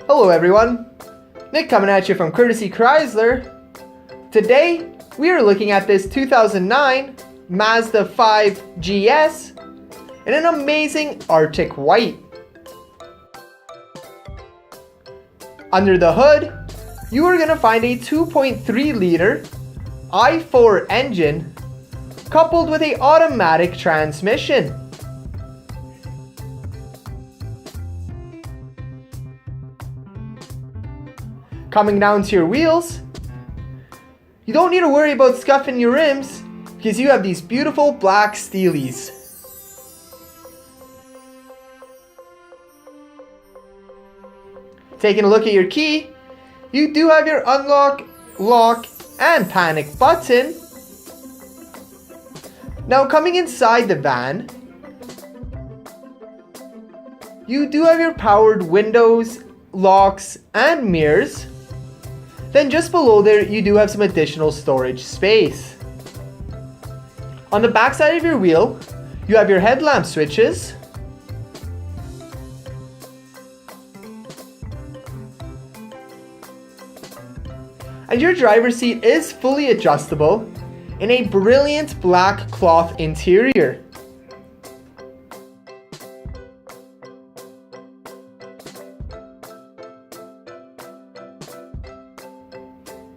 Hello everyone, Nick coming at you from Courtesy Chrysler. Today we are looking at this 2009 Mazda 5 GS in an amazing Arctic white. Under the hood, you are going to find a 2.3 liter i4 engine coupled with an automatic transmission. Coming down to your wheels, you don't need to worry about scuffing your rims because you have these beautiful black steelies. Taking a look at your key, you do have your unlock, lock, and panic button. Now coming inside the van, you do have your powered windows, locks, and mirrors. Then just below there, you do have some additional storage space. On the back side of your wheel, you have your headlamp switches, and your driver's seat is fully adjustable in a brilliant black cloth interior.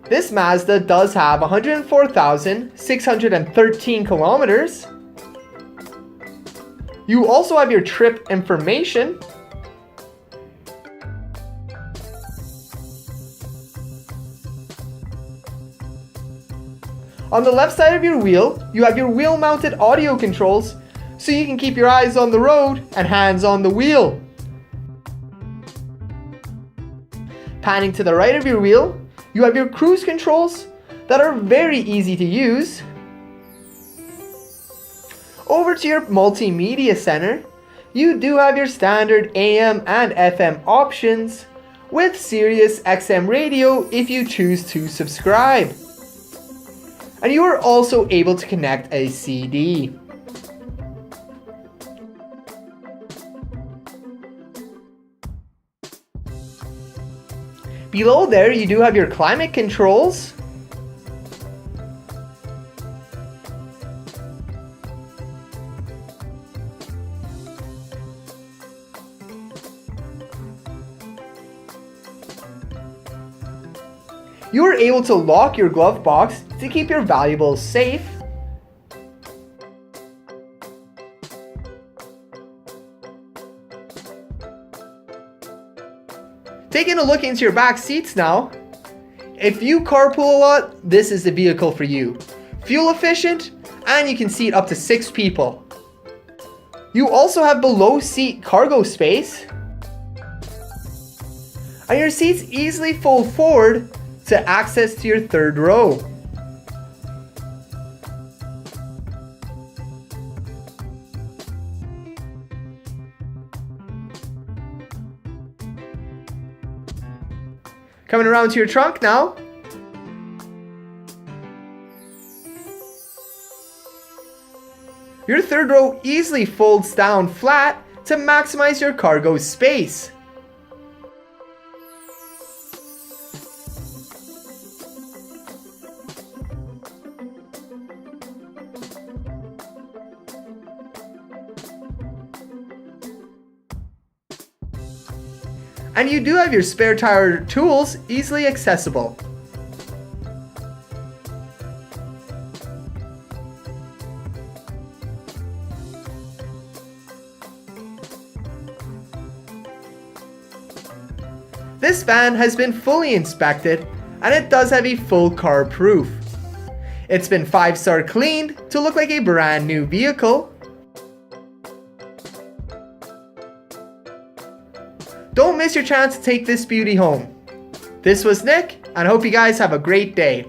This Mazda does have 104,613 kilometers. You also have your trip information. On the left side of your wheel, you have your wheel-mounted audio controls so you can keep your eyes on the road and hands on the wheel. Panning to the right of your wheel, you have your cruise controls that are very easy to use. Over to your multimedia center, you do have your standard AM and FM options with Sirius XM radio if you choose to subscribe. And you are also able to connect a CD. Below there, you do have your climate controls. You are able to lock your glove box to keep your valuables safe. Taking a look into your back seats now, if you carpool a lot, this is the vehicle for you. Fuel efficient, and you can seat up to 6 people. You also have below seat cargo space, and your seats easily fold forward to access to your third row. Coming around to your trunk now. Your third row easily folds down flat to maximize your cargo space. And you do have your spare tire tools easily accessible. This van has been fully inspected and it does have a full carb proof. It's been 5-star cleaned to look like a brand new vehicle. Don't miss your chance to take this beauty home. This was Nick, and I hope you guys have a great day.